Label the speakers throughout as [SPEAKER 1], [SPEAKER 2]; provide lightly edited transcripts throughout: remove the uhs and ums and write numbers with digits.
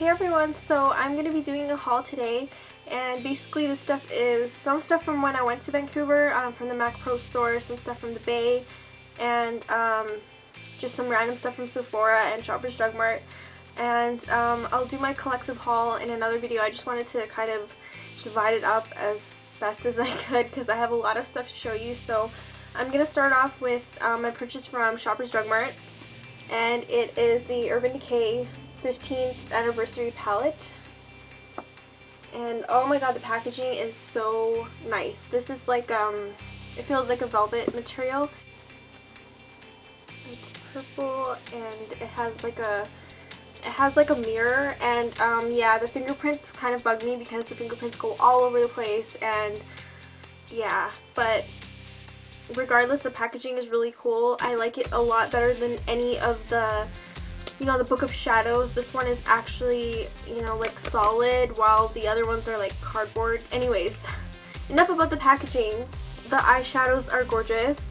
[SPEAKER 1] Hey everyone, so I'm going to be doing a haul today, and basically this stuff is some stuff from when I went to Vancouver, from the Mac Pro store, some stuff from the Bay, and just some random stuff from Sephora and Shoppers Drug Mart. And I'll do my collective haul in another video. I just wanted to kind of divide it up as best as I could because I have a lot of stuff to show you. So I'm going to start off with my purchase from Shoppers Drug Mart, and it is the Urban Decay 15th anniversary palette. And oh my god, the packaging is so nice. This is like it feels like a velvet material. It's purple and it has like a mirror, and yeah, the fingerprints kind of bug me because the fingerprints go all over the place, and yeah, but regardless, the packaging is really cool. I like it a lot better than any of the, you know, the Book of Shadows. This one is actually, you know, like solid, while the other ones are like cardboard. Anyways, enough about the packaging. The eyeshadows are gorgeous.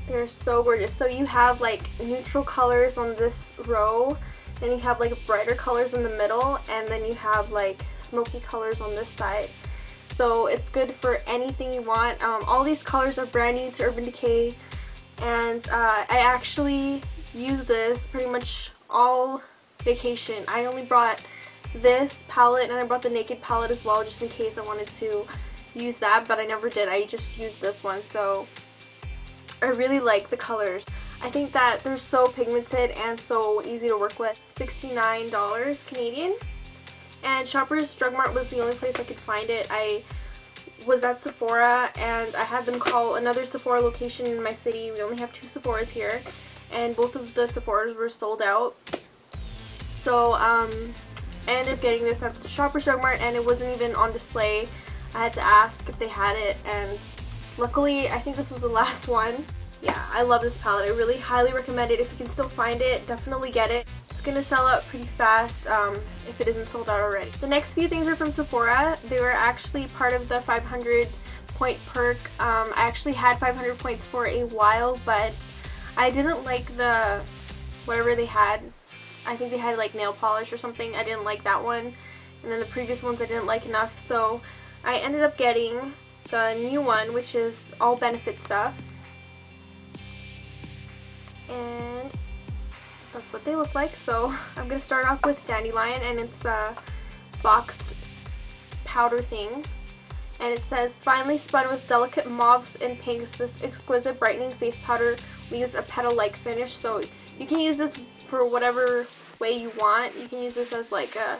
[SPEAKER 1] They're so gorgeous. So you have like neutral colors on this row, then you have like brighter colors in the middle, and then you have like smoky colors on this side. So it's good for anything you want. All these colors are brand new to Urban Decay. And I actually use this pretty much all vacation. I only brought this palette, and I brought the Naked palette as well, just in case I wanted to use that, but I never did. I just used this one, so I really like the colors. I think that they're so pigmented and so easy to work with. $69 Canadian. And Shoppers Drug Mart was the only place I could find it. I was at Sephora, and I had them call another Sephora location in my city. We only have 2 Sephoras here, and both of the Sephoras were sold out. So I ended up getting this at Shoppers Drug Mart, and it wasn't even on display. I had to ask if they had it, and luckily I think this was the last one. Yeah, I love this palette. I really highly recommend it. If you can still find it, definitely get it. It's gonna sell out pretty fast if it isn't sold out already. The next few things are from Sephora. They were actually part of the 500 point perk. I actually had 500 points for a while, but I didn't like the whatever they had. I think they had like nail polish or something. I didn't like that one, and then the previous ones I didn't like enough, so I ended up getting the new one, which is all benefit stuff. And that's what they look like. So I'm going to start off with Dandelion, and it's a boxed powder thing. And it says, finely spun with delicate mauves and pinks, this exquisite brightening face powder leaves a petal-like finish. So you can use this for whatever way you want. You can use this as like a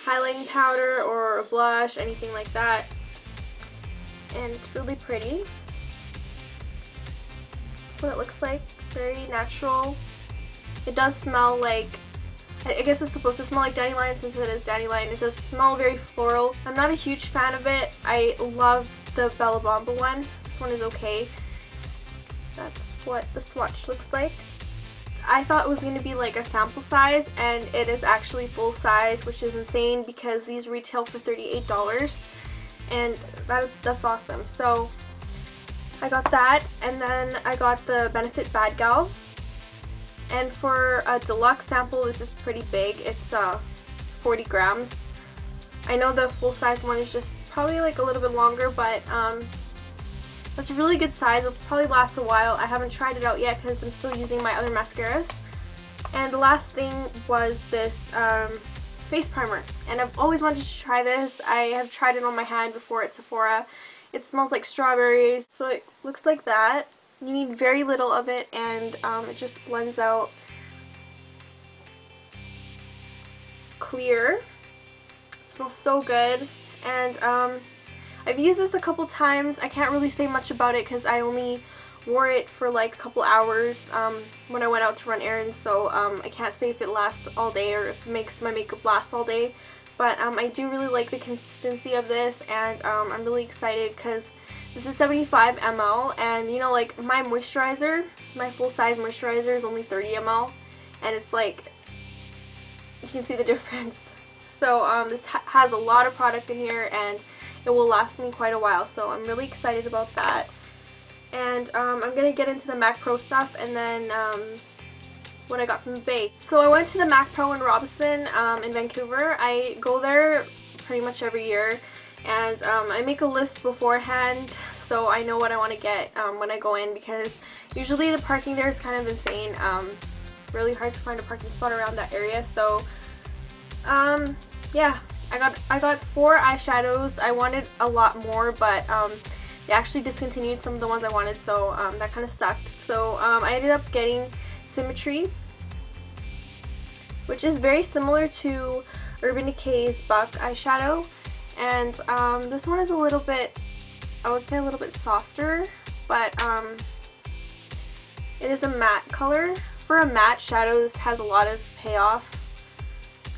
[SPEAKER 1] highlighting powder or a blush, anything like that. And it's really pretty. That's what it looks like. Very natural. It does smell like, I guess it's supposed to smell like dandelion since it is dandelion. It does smell very floral. I'm not a huge fan of it. I love the Bella Bamba one. This one is okay. That's what the swatch looks like. I thought it was going to be like a sample size, and it is actually full size, which is insane because these retail for $38, and that's awesome. So I got that, and then I got the Benefit Bad Gal. And for a deluxe sample, this is pretty big. It's 40 grams. I know the full size one is just probably like a little bit longer, but that's a really good size. It'll probably last a while. I haven't tried it out yet because I'm still using my other mascaras. And the last thing was this face primer. And I've always wanted to try this. I have tried it on my hand before at Sephora. It smells like strawberries, so it looks like that. You need very little of it, and it just blends out clear. It smells so good, and I've used this a couple times. I can't really say much about it because I only wore it for like a couple hours when I went out to run errands, so I can't say if it lasts all day or if it makes my makeup last all day. But I do really like the consistency of this, and I'm really excited because this is 75 ml, and you know, like my moisturizer, my full size moisturizer is only 30 ml, and it's like, you can see the difference. So this has a lot of product in here, and it will last me quite a while, so I'm really excited about that. And I'm going to get into the Mac Pro stuff, and then what I got from the Bay. So I went to the Mac Pro in Robinson in Vancouver. I go there pretty much every year, and I make a list beforehand so I know what I want to get when I go in, because usually the parking there is kind of insane. Really hard to find a parking spot around that area. So yeah, I got 4 eyeshadows. I wanted a lot more, but they actually discontinued some of the ones I wanted, so that kind of sucked. So I ended up getting Symmetry, which is very similar to Urban Decay's Buck eyeshadow, and this one is a little bit, I would say a little bit softer, but it is a matte color. For a matte, shadows has a lot of payoff.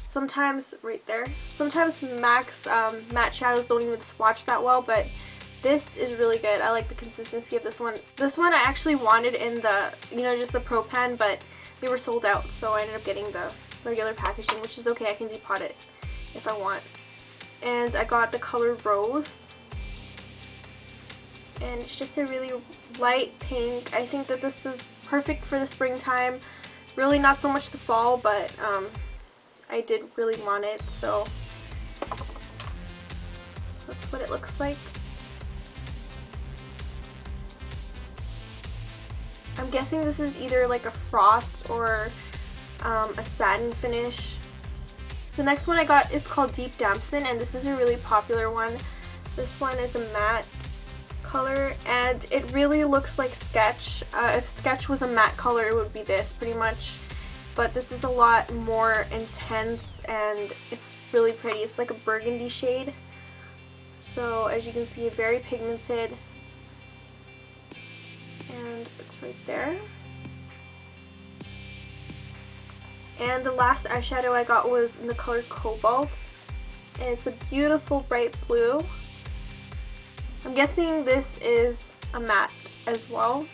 [SPEAKER 1] Sometimes, right there, sometimes matte shadows don't even swatch that well, but this is really good. I like the consistency of this one. This one I actually wanted in the, you know, just the Pro Pen, but they were sold out, so I ended up getting the regular packaging, which is okay. I can depot it if I want. And I got the color Rose, and it's just a really light pink. I think that this is perfect for the springtime. Really not so much the fall, but I did really want it, so that's what it looks like. I'm guessing this is either like a frost or a satin finish. The next one I got is called Deep Damson, and this is a really popular one. This one is a matte color, and it really looks like Sketch. If Sketch was a matte color, it would be this pretty much, but this is a lot more intense and it's really pretty. It's like a burgundy shade, so as you can see, very pigmented, and it's right there. And the last eyeshadow I got was in the color Cobalt, and it's a beautiful bright blue. I'm guessing this is a matte as well.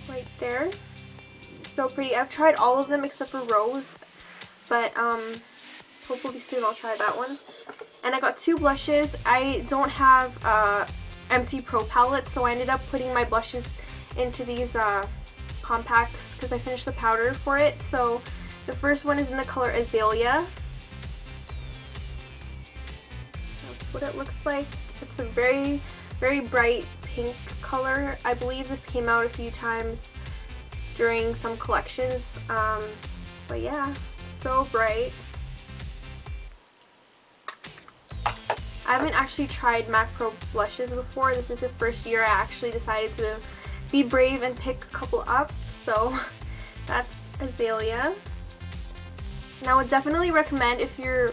[SPEAKER 1] Right there. So pretty. I've tried all of them except for Rose, but hopefully soon I'll try that one. And I got 2 blushes. I don't have empty pro palette, so I ended up putting my blushes into these compacts because I finished the powder for it. So the first one is in the color Azalea. That's what it looks like. It's a very, very bright pink color. I believe this came out a few times during some collections, but yeah, so bright. I haven't actually tried MAC Pro blushes before. This is the first year I actually decided to be brave and pick a couple up, so that's Azalea. And I would definitely recommend, if you're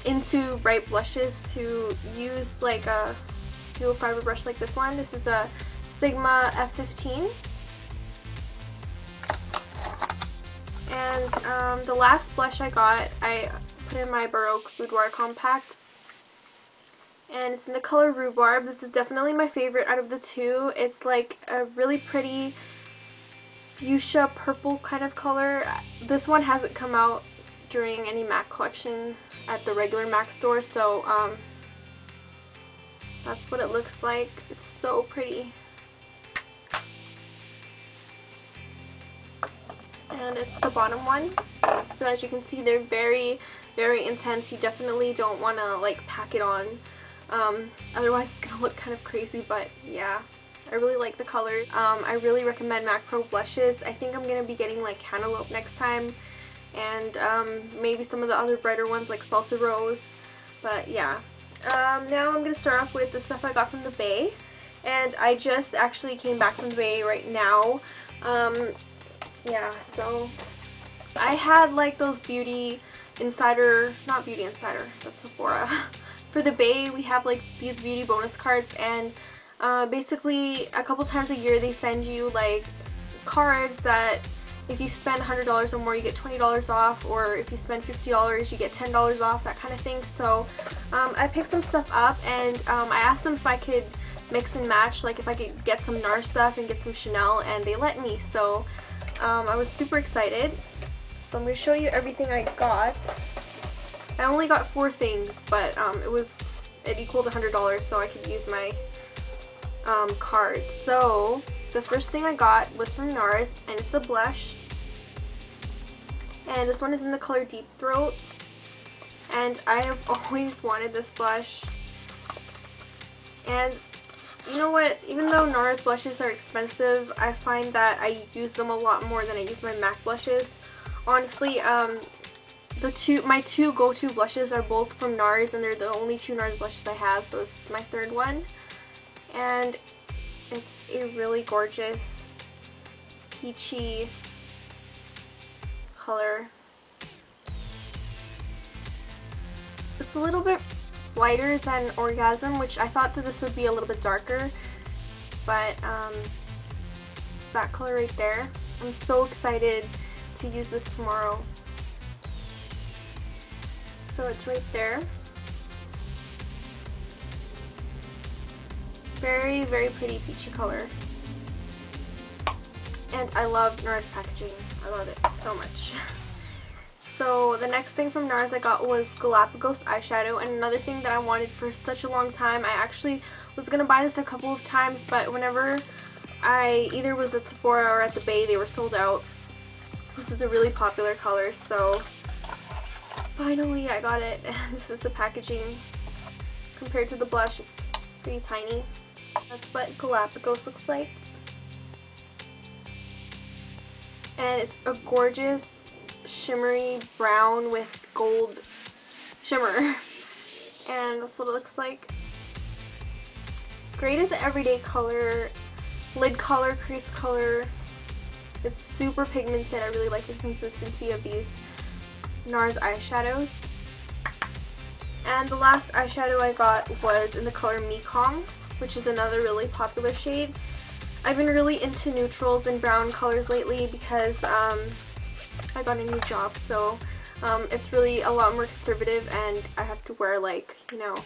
[SPEAKER 1] into bright blushes, to use like a dual fiber brush like this one. This is a Sigma F15. And the last blush I got, I put in my Baroque Boudoir Compact, and it's in the color Rhubarb. This is definitely my favorite out of the 2. It's like a really pretty fuchsia purple kind of color. This one hasn't come out during any MAC collection at the regular MAC store, so that's what it looks like. It's so pretty. And it's the bottom one. So as you can see, they're very, very intense. You definitely don't want to like pack it on. Otherwise it's going to look kind of crazy, but yeah. I really like the colors. I really recommend MAC Pro blushes. I think I'm going to be getting like Cantaloupe next time, and maybe some of the other brighter ones like Salsa Rose. But yeah. Now I'm going to start off with the stuff I got from the Bay. And I just actually came back from the Bay right now. Yeah, so I had like those Beauty Insider, not Beauty Insider, that's Sephora. For the Bay, we have like these beauty bonus cards, and basically a couple times a year they send you like cards that if you spend $100 or more you get $20 off, or if you spend $50 you get $10 off, that kind of thing. So I picked some stuff up, and I asked them if I could mix and match, like if I could get some NARS stuff and get some Chanel, and they let me. So I was super excited. So I'm going to show you everything I got. I only got 4 things, but it equaled $100, so I could use my card. So the first thing I got was from NARS, and it's a blush. And this one is in the color Deep Throat. And I have always wanted this blush. And you know what? Even though NARS blushes are expensive, I find that I use them a lot more than I use my MAC blushes. Honestly, my two go-to blushes are both from NARS, and they're the only two NARS blushes I have, so this is my third one. And it's a really gorgeous peachy color. It's a little bit lighter than Orgasm, which I thought that this would be a little bit darker, but that color right there. I'm so excited to use this tomorrow. So it's right there. Very, very pretty peachy color. And I love NARS packaging. I love it so much. So the next thing from NARS I got was Galapagos eyeshadow, and another thing that I wanted for such a long time. I actually was going to buy this a couple of times, but whenever I either was at Sephora or at the Bay, they were sold out. This is a really popular color, so finally I got it. This is the packaging. Compared to the blush, it's pretty tiny. That's what Galapagos looks like. And it's a gorgeous shimmery brown with gold shimmer. And that's what it looks like. Great as an everyday color, lid color, crease color. It's super pigmented. I really like the consistency of these NARS eyeshadows. And the last eyeshadow I got was in the color Mekong, which is another really popular shade. I've been really into neutrals and brown colors lately because I got a new job, so it's really a lot more conservative, and I have to wear, like, you know,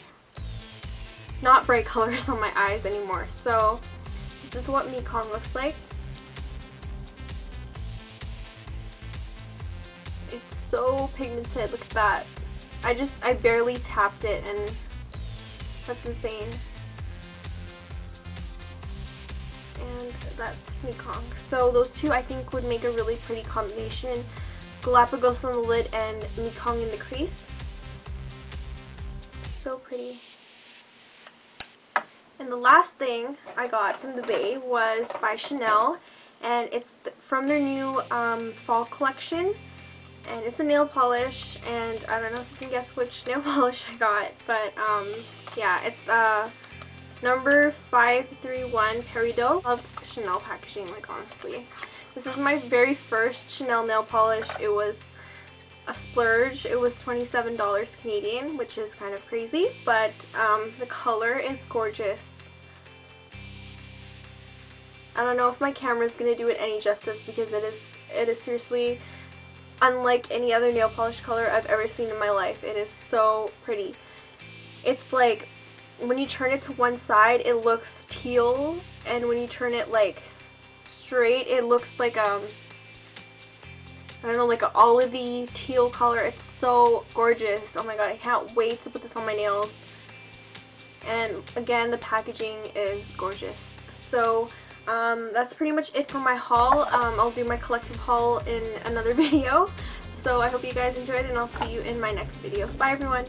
[SPEAKER 1] not bright colors on my eyes anymore. So this is what Mekong looks like. It's so pigmented. Look at that. I barely tapped it, and that's insane. And that's Mekong. So those two I think would make a really pretty combination. Galapagos on the lid and Mekong in the crease. So pretty. And the last thing I got from the Bay was by Chanel, and it's from their new fall collection. And it's a nail polish, and I don't know if you can guess which nail polish I got, but yeah, it's number 531 Peridot. Love Chanel packaging, like, honestly. This is my very first Chanel nail polish. It was a splurge. It was $27 Canadian, which is kind of crazy, but the color is gorgeous. I don't know if my camera is going to do it any justice, because it is seriously unlike any other nail polish color I've ever seen in my life. It is so pretty. It's like, when you turn it to one side, it looks teal, and when you turn it, like, straight, it looks like I don't know, like an olivey teal color. It's so gorgeous. Oh my god, I can't wait to put this on my nails. And again, the packaging is gorgeous. So that's pretty much it for my haul. I'll do my collective haul in another video. So I hope you guys enjoyed, and I'll see you in my next video. Bye everyone!